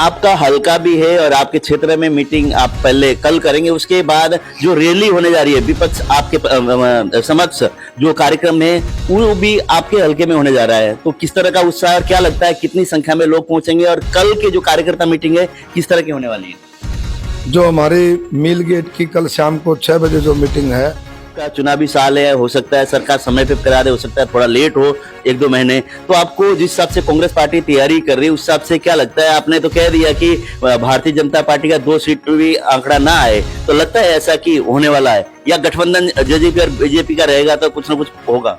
आपका हल्का भी है और आपके क्षेत्र में मीटिंग आप पहले कल करेंगे, उसके बाद जो रैली होने जा रही है विपक्ष आपके समक्ष जो कार्यक्रम है वो भी आपके हल्के में होने जा रहा है, तो किस तरह का उत्साह और क्या लगता है कितनी संख्या में लोग पहुंचेंगे और कल के जो कार्यकर्ता मीटिंग है किस तरह की होने वाली है? जो हमारी मिल गेट की कल शाम को 6 बजे जो मीटिंग है, का चुनावी साल है, हो सकता है सरकार समय पे करा दे, हो सकता है थोड़ा लेट हो 1-2 महीने, तो आपको जिस हिसाब से कांग्रेस पार्टी तैयारी कर रही है उस हिसाब से क्या लगता है? आपने तो कह दिया कि भारतीय जनता पार्टी का 2 सीट भी आंकड़ा ना आए, तो लगता है ऐसा कि होने वाला है या गठबंधन जेजेपी और बीजेपी का रहेगा तो कुछ ना कुछ होगा?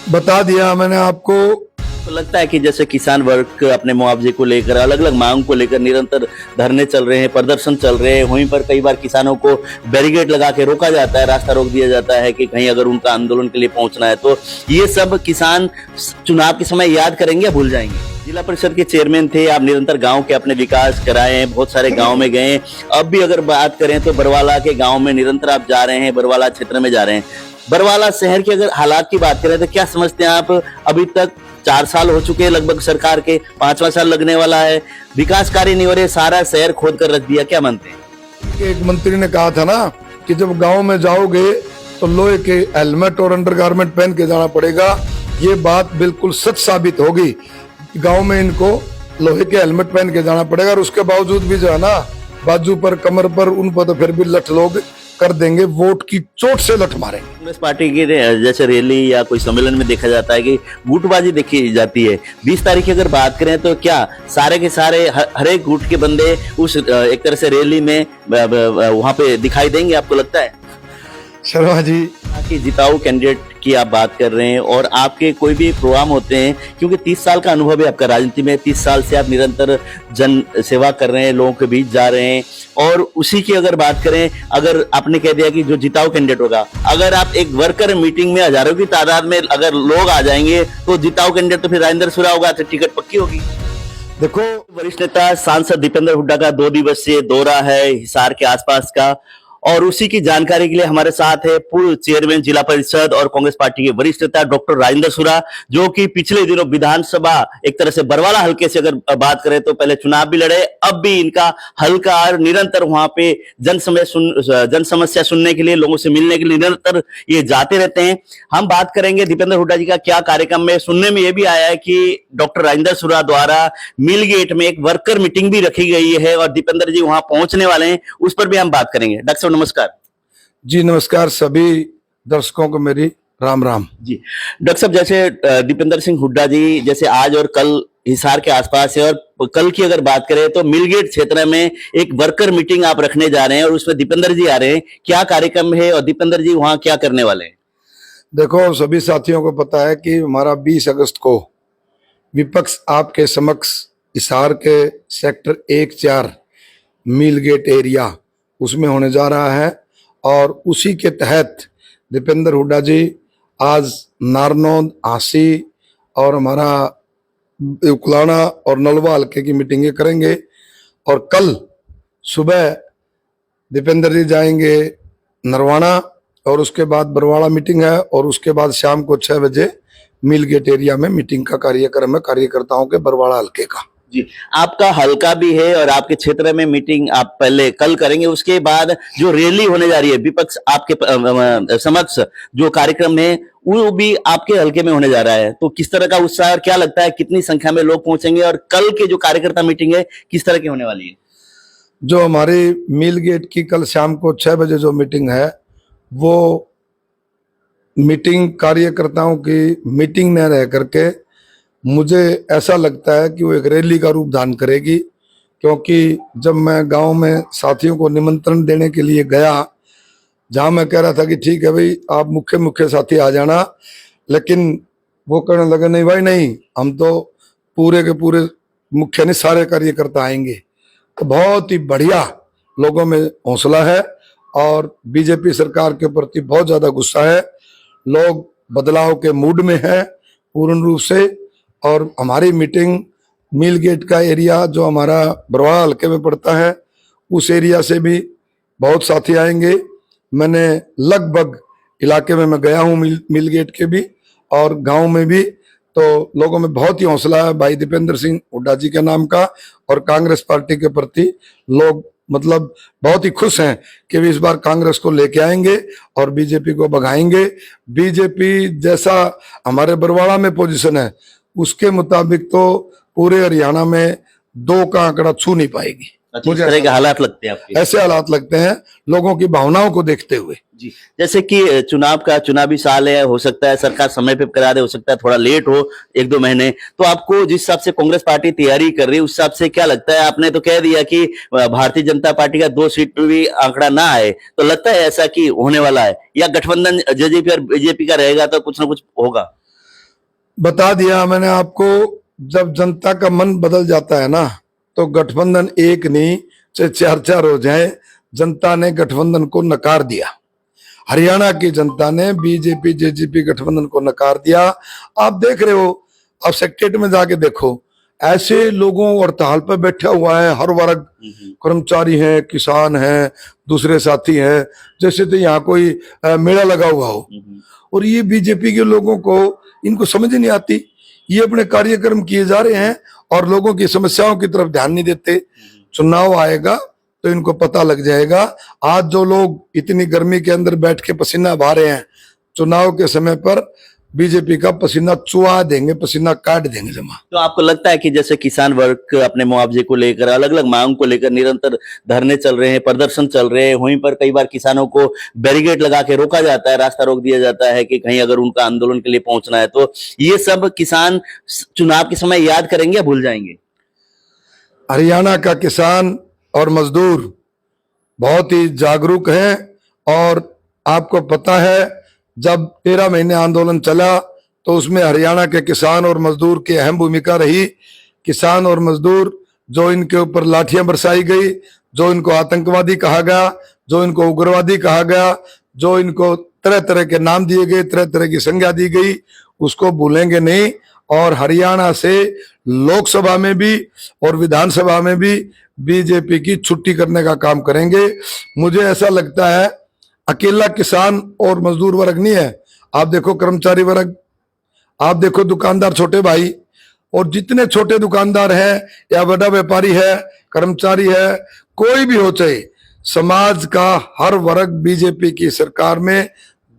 बता दिया मैंने आपको। तो लगता है कि जैसे किसान वर्ग अपने मुआवजे को लेकर अलग अलग मांग को लेकर निरंतर धरने चल रहे हैं, प्रदर्शन चल रहे हैं, वहीं पर कई बार किसानों को बैरिकेड लगा के रोका जाता है, रास्ता रोक दिया जाता है कि कहीं अगर उनका आंदोलन के लिए पहुंचना है, तो ये सब किसान चुनाव के समय याद करेंगे या भूल जाएंगे? जिला परिषद के चेयरमैन थे आप, निरंतर गांव के अपने विकास कराए हैं, बहुत सारे गांव में गए। अब भी अगर बात करें तो बरवाला के गांव में निरंतर आप जा रहे हैं, बरवाला क्षेत्र में जा रहे हैं। बरवाला शहर के अगर हालात की बात करें तो क्या समझते हैं आप? अभी तक 4 साल हो चुके हैं लगभग सरकार के, 5वां साल लगने वाला है, विकास कार्य नहीं हो रहे, सारा शहर खोद कर रख दिया, क्या मानते हैं? एक मंत्री ने कहा था ना कि जब गांव में जाओगे तो लोहे के हेलमेट और अंडरगारमेंट पहन के जाना पड़ेगा। ये बात बिल्कुल सच साबित होगी। गांव में इनको लोहे के हेलमेट पहन के जाना पड़ेगा और उसके बावजूद भी जो है ना, बाजू पर कमर पर उन पर तो फिर भी लठ लोग कर देंगे, वोट की चोट से लठ मारेंगे। कांग्रेस पार्टी की जैसे रैली या कोई सम्मेलन में देखा जाता है कि गुटबाजी देखी जाती है। 20 तारीख की अगर बात करें तो क्या सारे के सारे हर एक गुट के बंदे उस एक तरह से रैली में वहां पे दिखाई देंगे, आपको लगता है? शर्मा जी, कि जिताऊ कैंडिडेट की आप बात कर रहे हैं और आपके कोई भी प्रोग्राम होते हैं, क्योंकि 30 साल का अनुभव है आपका राजनीति में, 30 साल से आप निरंतर जन सेवा कर रहे हैं, लोगों के बीच जा रहे हैं, और उसी की अगर बात करें, अगर आपने कह दिया कि जो जिताऊ कैंडिडेट होगा, अगर आप एक वर्कर मीटिंग में हजारों की तादाद में अगर लोग आ जाएंगे तो जिताऊ कैंडिडेट तो फिर राजेंद्र सुरा होगा, तो टिकट पक्की होगी। देखो, वरिष्ठ नेता सांसद दीपेंद्र हुड्डा का 2 दिवसीय दौरा है हिसार के आसपास का, और उसी की जानकारी के लिए हमारे साथ है पूर्व चेयरमैन जिला परिषद और कांग्रेस पार्टी के वरिष्ठ नेता डॉक्टर राजेंद्र सुरा, जो कि पिछले दिनों विधानसभा एक तरह से बरवाला हल्के से अगर बात करें तो पहले चुनाव भी लड़े, अब भी इनका हल्का और निरंतर वहां पे जन समस्या सुनने के लिए, लोगों से मिलने के लिए निरंतर ये जाते रहते हैं। हम बात करेंगे दीपेंद्र हुड्डा जी का क्या कार्यक्रम में। सुनने में ये भी आया है कि डॉक्टर राजेंद्र सुरा द्वारा मिल गेट में एक वर्कर मीटिंग भी रखी गई है और दीपेंद्र जी वहां पहुंचने वाले हैं, उस पर भी हम बात करेंगे। डॉक्टर नमस्कार जी। नमस्कार सभी दर्शकों को मेरी राम राम जी। डॉक्टर साहब, जैसे दीपेंद्र सिंह हुड्डा जी जैसे आज और कल हिसार के आसपास है, और कल की अगर बात करें तो मिलगेट क्षेत्र में एक वर्कर मीटिंग आप रखने जा रहे हैं और उसमें दीपेंद्र जी आ रहे हैं, क्या कार्यक्रम है और दीपेंद्र जी वहां क्या करने वाले हैं? देखो, सभी साथियों को पता है कि हमारा 20 अगस्त को विपक्ष आपके समक्ष हिसार के सेक्टर 1-4 मिल गेट एरिया उसमें होने जा रहा है, और उसी के तहत दीपेंद्र हुड्डा जी आज नारनौंद, आसी और हमारा उकलाना और नलवा हल्के की मीटिंगें करेंगे, और कल सुबह दीपेंद्र जी जाएंगे नरवाना, और उसके बाद बरवाड़ा मीटिंग है, और उसके बाद शाम को 6 बजे मिल गेट एरिया में मीटिंग का कार्यक्रम है कार्यकर्ताओं के बरवाड़ा हल्के का। जी, आपका हल्का भी है और आपके क्षेत्र में मीटिंग आप पहले कल करेंगे, उसके बाद जो रैली होने जा रही है विपक्ष आपके समक्ष जो कार्यक्रम है वो भी आपके हल्के में होने जा रहा है, तो किस तरह का उत्साह और क्या लगता है कितनी संख्या में लोग पहुंचेंगे और कल के जो कार्यकर्ता मीटिंग है किस तरह की होने वाली है? जो हमारी मिल गेट की कल शाम को 6 बजे जो मीटिंग है, वो मीटिंग कार्यकर्ताओं की मीटिंग न रह करके मुझे ऐसा लगता है कि वो एक रैली का रूप धारण करेगी, क्योंकि जब मैं गांव में साथियों को निमंत्रण देने के लिए गया, जहां मैं कह रहा था कि ठीक है भाई आप मुख्य साथी आ जाना, लेकिन वो कहने लगे नहीं भाई नहीं, हम तो पूरे के पूरे मुख्य नहीं सारे कार्यकर्ता आएंगे। तो बहुत ही बढ़िया लोगों में हौसला है और बीजेपी सरकार के प्रति बहुत ज्यादा गुस्सा है, लोग बदलाव के मूड में है पूर्ण रूप से। और हमारी मीटिंग मिल गेट का एरिया जो हमारा बरवाड़ा हल्के में पड़ता है, उस एरिया से भी बहुत साथी आएंगे। मैंने लगभग इलाके में मैं गया हूँ मिल गेट के भी, और गांव में भी तो लोगों में बहुत ही हौसला है भाई दीपेंद्र सिंह हुड्डा जी के नाम का, और कांग्रेस पार्टी के प्रति लोग मतलब बहुत ही खुश हैं कि वे इस बार कांग्रेस को लेके आएंगे और बीजेपी को भगाएंगे। बीजेपी जैसा हमारे बरवाड़ा में पोजीशन है उसके मुताबिक तो पूरे हरियाणा में 2 का आंकड़ा छू नहीं पाएगी। अच्छा, इस तरह के हालात लगते हैं आपके? ऐसे हालात लगते हैं लोगों की भावनाओं को देखते हुए। जी, जैसे कि चुनावी साल है, हो सकता है सरकार समय पे करा दे, हो सकता है थोड़ा लेट हो 1-2 महीने, तो आपको जिस हिसाब से कांग्रेस पार्टी तैयारी कर रही है उस हिसाब से क्या लगता है? आपने तो कह दिया कि भारतीय जनता पार्टी का 2 सीट पे भी आंकड़ा ना आए, तो लगता है ऐसा कि होने वाला है, या गठबंधन जेजेपी और बीजेपी का रहेगा तो कुछ ना कुछ होगा? बता दिया मैंने आपको, जब जनता का मन बदल जाता है ना तो गठबंधन एक नहीं चाहे 4-4 हो जाए, जनता ने गठबंधन को नकार दिया। हरियाणा की जनता ने बीजेपी जेजेपी गठबंधन को नकार दिया। आप देख रहे हो, आप सेक्रेटरीट में जाके देखो, ऐसे लोगों हड़ताल पर बैठा हुआ है हर वर्ग, कर्मचारी हैं, किसान हैं, दूसरे साथी हैं, जैसे तो यहाँ कोई मेला लगा हुआ हो। और ये बीजेपी के लोगों को इनको समझ नहीं आती, ये अपने कार्यक्रम किए जा रहे हैं और लोगों की समस्याओं की तरफ ध्यान नहीं देते। चुनाव आएगा तो इनको पता लग जाएगा। आज जो लोग इतनी गर्मी के अंदर बैठ के पसीना बहा रहे हैं, चुनाव के समय पर बीजेपी का पसीना चुहा देंगे, पसीना काट देंगे जमा। तो आपको लगता है कि जैसे किसान वर्ग अपने मुआवजे को लेकर, अलग अलग मांग को लेकर निरंतर धरने चल रहे हैं, प्रदर्शन चल रहे हैं, वहीं पर कई बार किसानों को बैरिकेड लगा के रोका जाता है, रास्ता रोक दिया जाता है कि कहीं अगर उनका आंदोलन के लिए पहुंचना है, तो ये सब किसान चुनाव के समय याद करेंगे या भूल जाएंगे? हरियाणा का किसान और मजदूर बहुत ही जागरूक हैं, और आपको पता है जब 13 महीने आंदोलन चला तो उसमें हरियाणा के किसान और मजदूर की अहम भूमिका रही। किसान और मजदूर, जो इनके ऊपर लाठियां बरसाई गई, जो इनको आतंकवादी कहा गया, जो इनको उग्रवादी कहा गया, जो इनको तरह तरह के नाम दिए गए, तरह तरह की संज्ञा दी गई, उसको भूलेंगे नहीं। और हरियाणा से लोकसभा में भी और विधानसभा में भी बीजेपी की छुट्टी करने का काम करेंगे। मुझे ऐसा लगता है अकेला किसान और मजदूर वर्ग नहीं है, आप देखो कर्मचारी वर्ग, आप देखो दुकानदार, छोटे भाई, और जितने छोटे दुकानदार हैं या बड़ा व्यापारी है, कर्मचारी है, कोई भी हो, चाहे समाज का हर वर्ग बीजेपी की सरकार में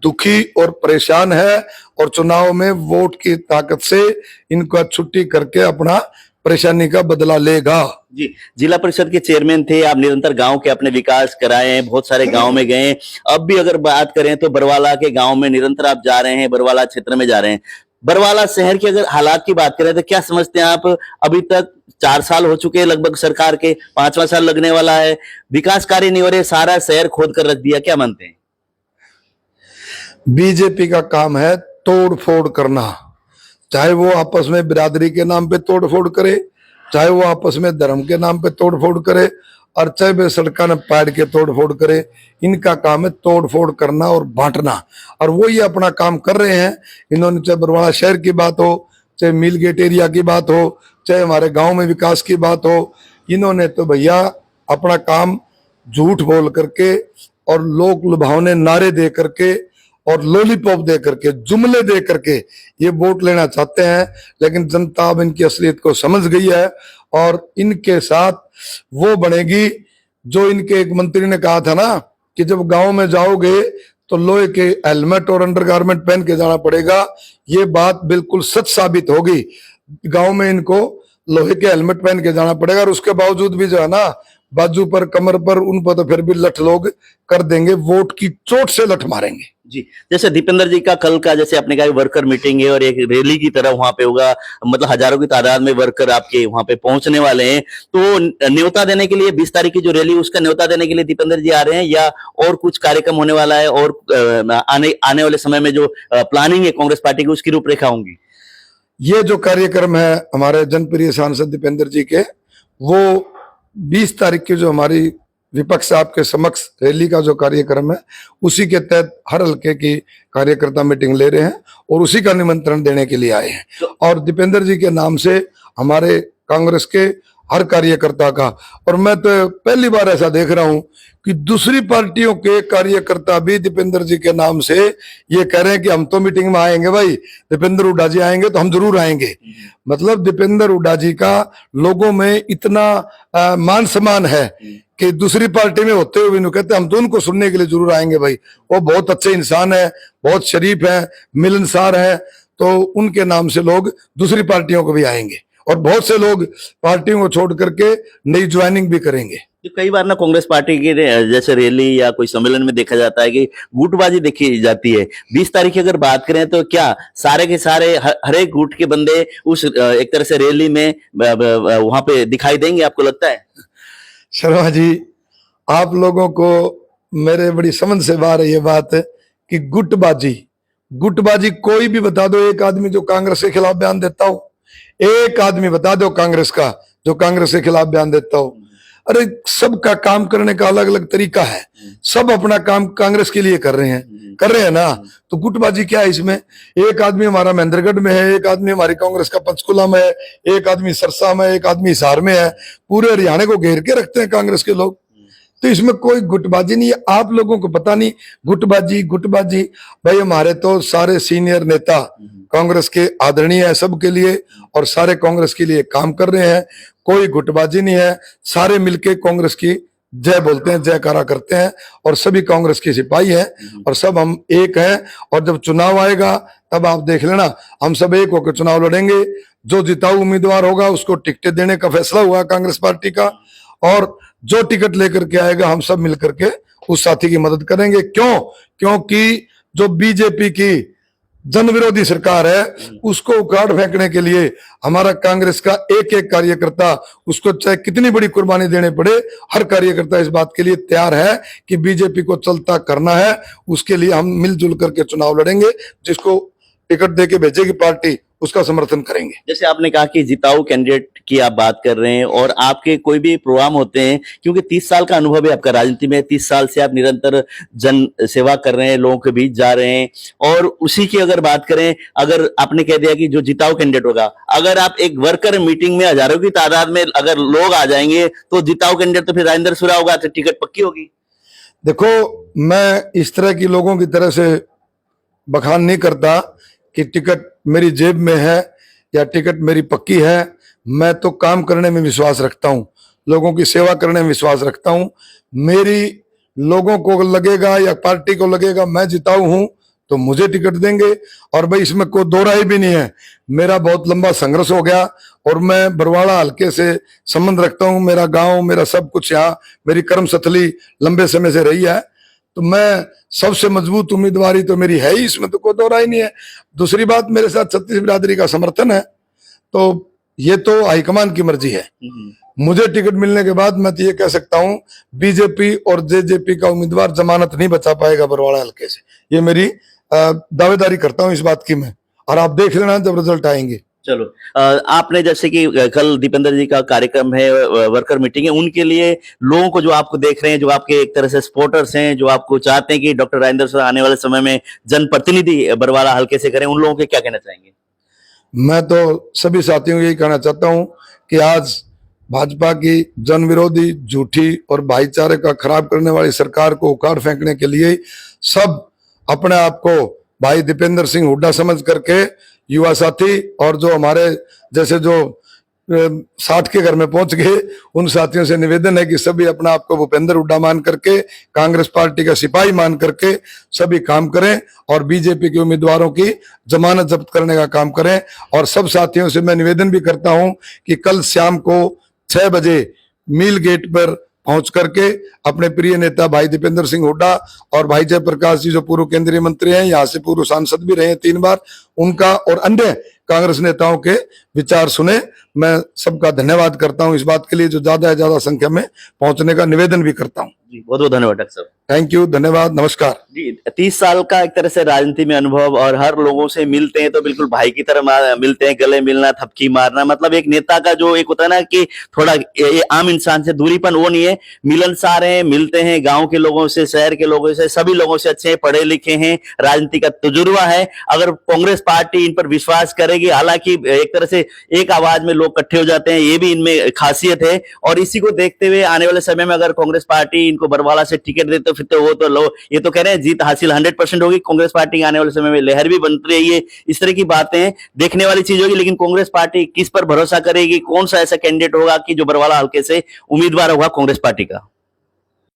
दुखी और परेशान है, और चुनाव में वोट की ताकत से इनको छुट्टी करके अपना परेशानी का बदला लेगा। जी, जिला परिषद के चेयरमैन थे आप, निरंतर गांव के अपने विकास कराए हैं, बहुत सारे गांव में गए हैं। अब भी अगर बात करें तो बरवाला के गांव में निरंतर आप जा रहे हैं, बरवाला क्षेत्र में जा रहे हैं। बरवाला शहर के अगर हालात की बात करें तो क्या समझते हैं आप? अभी तक 4 साल हो चुके हैं लगभग सरकार के, 5वां साल लगने वाला है, विकास कार्य नहीं हो रहे, सारा शहर खोद कर रख दिया, क्या मानते हैं? बीजेपी का काम है तोड़ फोड़ करना, चाहे वो आपस में बिरादरी के नाम पे तोड़ फोड़ करे, चाहे वो आपस में धर्म के नाम पे तोड़ फोड़ करे, और चाहे वे सड़का न पाड़ के तोड़ फोड़ करे। इनका काम है तोड़ फोड़ करना और बांटना, और वो ये अपना काम कर रहे हैं। इन्होंने चाहे बरवाड़ा शहर की बात हो, चाहे मिल गेट एरिया की बात हो, चाहे हमारे गांव में विकास की बात हो, इन्होंने तो भैया अपना काम झूठ बोल करके और लोक लुभावने नारे दे करके और लॉलीपॉप दे करके, जुमले दे करके ये वोट लेना चाहते हैं। लेकिन जनता अब इनकी असलियत को समझ गई है, और इनके साथ वो बनेगी जो इनके एक मंत्री ने कहा था ना कि जब गांव में जाओगे तो लोहे के हेलमेट और अंडरगारमेंट पहन के जाना पड़ेगा। ये बात बिल्कुल सच साबित होगी। गांव में इनको लोहे के हेलमेट पहन के जाना पड़ेगा, और उसके बावजूद भी जो है ना, बाजू पर, कमर पर, उन पर तो फिर भी लठ लोग कर देंगे, वोट की चोट से लठ मारेंगे। जी, जैसे दीपेंद्र जी का कल का, जैसे आपने कहा, वर्कर मीटिंग है और एक रैली की तरह वहां पे होगा, मतलब हजारों की तादाद में वर्कर आपके वहां पे पहुंचने वाले हैं, तो न्योता देने के लिए 20 तारीख की जो रैली, उसका न्योता देने के लिए दीपेंद्र जी आ रहे हैं, या और कुछ कार्यक्रम होने वाला है, और आने वाले समय में जो प्लानिंग है कांग्रेस पार्टी की, उसकी रूपरेखा होंगी? ये जो कार्यक्रम है हमारे जनप्रिय सांसद दीपेंद्र जी के, वो 20 तारीख की जो हमारी विपक्ष आपके समक्ष रैली का जो कार्यक्रम है, उसी के तहत हर हल्के की कार्यकर्ता मीटिंग ले रहे हैं और उसी का निमंत्रण देने के लिए आए हैं। और दीपेंद्र जी के नाम से हमारे कांग्रेस के हर कार्यकर्ता का। और मैं तो पहली बार ऐसा देख रहा हूं कि दूसरी पार्टियों के कार्यकर्ता भी दीपेंद्र जी के नाम से ये कह रहे हैं कि हम तो मीटिंग में आएंगे भाई, दीपेंद्र हुड्डा जी आएंगे तो हम जरूर आएंगे। मतलब दीपेंद्र हुड्डा जी का लोगों में इतना मान सम्मान है कि दूसरी पार्टी में होते हुए भी नहीं कहते हम तो उनको सुनने के लिए जरूर आएंगे भाई। वो बहुत अच्छे इंसान है, बहुत शरीफ है, मिलनसार है, तो उनके नाम से लोग दूसरी पार्टियों को भी आएंगे और बहुत से लोग पार्टियों को छोड़ करके नई ज्वाइनिंग भी करेंगे। तो कई बार ना कांग्रेस पार्टी की जैसे रैली या कोई सम्मेलन में देखा जाता है कि गुटबाजी देखी जाती है। 20 तारीख की अगर बात करें तो क्या सारे के सारे हर एक गुट के बंदे उस एक तरह से रैली में वहां पे दिखाई देंगे, आपको लगता है? शर्मा जी, आप लोगों को मेरे बड़ी समझ से बाहर है ये बात कि गुटबाजी कोई भी बता दो, एक आदमी जो कांग्रेस के खिलाफ बयान देता हो, एक आदमी बता दो कांग्रेस का जो कांग्रेस के खिलाफ बयान देता हो। अरे सबका काम करने का अलग अलग तरीका है, सब अपना काम कांग्रेस के लिए कर रहे हैं ना, तो गुटबाजी क्या है इसमें? एक आदमी हमारा महेंद्रगढ़ में है, एक आदमी हमारी कांग्रेस का पंचकुला में है, एक आदमी सरसा में, एक आदमी हिसार में है, पूरे हरियाणा को घेर के रखते हैं कांग्रेस के लोग। तो इसमें कोई गुटबाजी नहीं है। आप लोगों को पता नहीं गुटबाजी भाई, हमारे तो सारे सीनियर नेता कांग्रेस के आदरणीय है सबके लिए और सारे कांग्रेस के लिए काम कर रहे हैं। कोई गुटबाजी नहीं है, सारे मिलके कांग्रेस की जय बोलते हैं, जयकारा करते हैं और सभी कांग्रेस के सिपाही हैं और सब हम एक हैं। और जब चुनाव आएगा तब आप देख लेना, हम सब एक होकर चुनाव लड़ेंगे। जो जिताऊ उम्मीदवार होगा उसको टिकटें देने का फैसला हुआ कांग्रेस पार्टी का, और जो टिकट लेकर के आएगा हम सब मिलकर के उस साथी की मदद करेंगे। क्योंकि जो बीजेपी की जन विरोधी सरकार है उसको उखाड़ फेंकने के लिए हमारा कांग्रेस का एक एक कार्यकर्ता, उसको चाहे कितनी बड़ी कुर्बानी देने पड़े, हर कार्यकर्ता इस बात के लिए तैयार है कि बीजेपी को चलता करना है। उसके लिए हम मिलजुल करके चुनाव लड़ेंगे, जिसको टिकट देके भेजेगी पार्टी उसका समर्थन करेंगे। जैसे आपने कहा कि जिताऊ कैंडिडेट की आप बात कर रहे हैं और आपके कोई भी प्रोग्राम होते हैं, क्योंकि 30 साल का अनुभव है आपका राजनीति में, 30 साल से आप निरंतर जन सेवा कर रहे हैं, लोगों के बीच जा रहे हैं। और उसी की अगर बात करें, अगर आपने कह दिया कि जो जिताऊ कैंडिडेट होगा, अगर आप एक वर्कर मीटिंग में हजारों की तादाद में अगर लोग आ जाएंगे तो जिताऊ कैंडिडेट तो फिर राजेंद्र सुरा होगा, तो टिकट पक्की होगी। देखो, मैं इस तरह की लोगों की तरह से बखान नहीं करता कि टिकट मेरी जेब में है या टिकट मेरी पक्की है। मैं तो काम करने में विश्वास रखता हूं, लोगों की सेवा करने में विश्वास रखता हूं। मेरी लोगों को लगेगा या पार्टी को लगेगा मैं जिताऊ हूं तो मुझे टिकट देंगे। और भाई इसमें कोई दो राय भी नहीं है, मेरा बहुत लंबा संघर्ष हो गया और मैं बरवाड़ा हल्के से संबंध रखता हूं। मेरा गांव, मेरा सब कुछ यहाँ, मेरी कर्मस्थली लंबे समय से रही है, तो मैं सबसे मजबूत उम्मीदवारी तो मेरी है ही, इसमें तो कोई दो राय नहीं है। दूसरी बात, मेरे साथ छत्तीस बिरादरी का समर्थन है, तो ये तो हाईकमान की मर्जी है। मुझे टिकट मिलने के बाद मैं तो ये कह सकता हूं बीजेपी और जेजेपी का उम्मीदवार जमानत नहीं बचा पाएगा बरवाड़ा हल्के से, ये मेरी दावेदारी करता हूं इस बात की मैं। और आप देख लेना जब रिजल्ट आएंगे। चलो, आपने जैसे कि कल दीपेंद्र जी का कार्यक्रम है, वर्कर मीटिंग है, उनके लिए लोगों को जो आपको देख रहे हैं, जो आपके एक तरह से सपोर्टर्स हैं, जो आपको चाहते हैं कि डॉक्टर राजेंद्र सुरा आने वाले समय में जनप्रतिनिधि बरवाला हल्के से करें, उन लोगों के क्या कहना चाहेंगे? मैं तो सभी साथियों को यही कहना चाहता हूं कि आज भाजपा की जन विरोधी, झूठी और भाईचारे का खराब करने वाली सरकार को उखाड़ फेंकने के लिए सब अपने आप को भाई दीपेंद्र सिंह हुड्डा समझ करके, युवा साथी और जो हमारे जैसे जो 60 के घर में पहुंच गए, उन साथियों से निवेदन है कि सभी अपना आपको भूपेंद्र हुड्डा मान करके, कांग्रेस पार्टी का सिपाही मान करके सभी काम करें और बीजेपी के उम्मीदवारों की जमानत जब्त करने का काम करें। और सब साथियों से मैं निवेदन भी करता हूं कि कल शाम को 6 बजे मील गेट पर पहुंच करके अपने प्रिय नेता भाई दीपेंद्र सिंह हुड्डा और भाई जयप्रकाश जी जो पूर्व केंद्रीय मंत्री हैं, यहाँ से पूर्व सांसद भी रहे 3 बार, उनका और अन्य कांग्रेस नेताओं के विचार सुने। मैं सबका धन्यवाद करता हूं इस बात के लिए, जो ज्यादा से ज्यादा संख्या में पहुंचने का निवेदन भी करता हूं। जी, बहुत बहुत धन्यवाद डॉक्टर साहब। थैंक यू, धन्यवाद, नमस्कार। जी, 30 साल का एक तरह से राजनीति में अनुभव और हर लोगों से मिलते हैं तो बिल्कुल भाई की तरह मिलते हैं, गले मिलना, थपकी मारना, मतलब एक नेता का जो एक होता है ना कि थोड़ा ये आम इंसान से दूरीपन, वो नहीं है। मिलनसार हैं, मिलते हैं गांव के लोगों से, शहर के लोगों से, सभी लोगों से अच्छे हैं, पढ़े लिखे हैं, राजनीति का तजुर्बा है। अगर कांग्रेस पार्टी इन पर विश्वास करेगी, हालांकि एक तरह से से एक आवाज में लोग इकट्ठे हो जाते हैं, ये भी इनमें खासियत है। और इसी को देखते हुए आने वाले समय में अगर कांग्रेस पार्टी इनको बरवाला से टिकट दे तो फिर तो वो तो लो, ये तो कह रहे हैं जीत हासिल 100% होगी कांग्रेस पार्टी की, आने वाले समय में लहर भी बनती रही है। इस तरह की बातें देखने वाली चीज होगी। लेकिन कांग्रेस पार्टी किस पर भरोसा करेगी, कौन सा ऐसा कैंडिडेट होगा कि जो बरवाला हल्के से उम्मीदवार होगा कांग्रेस पार्टी का?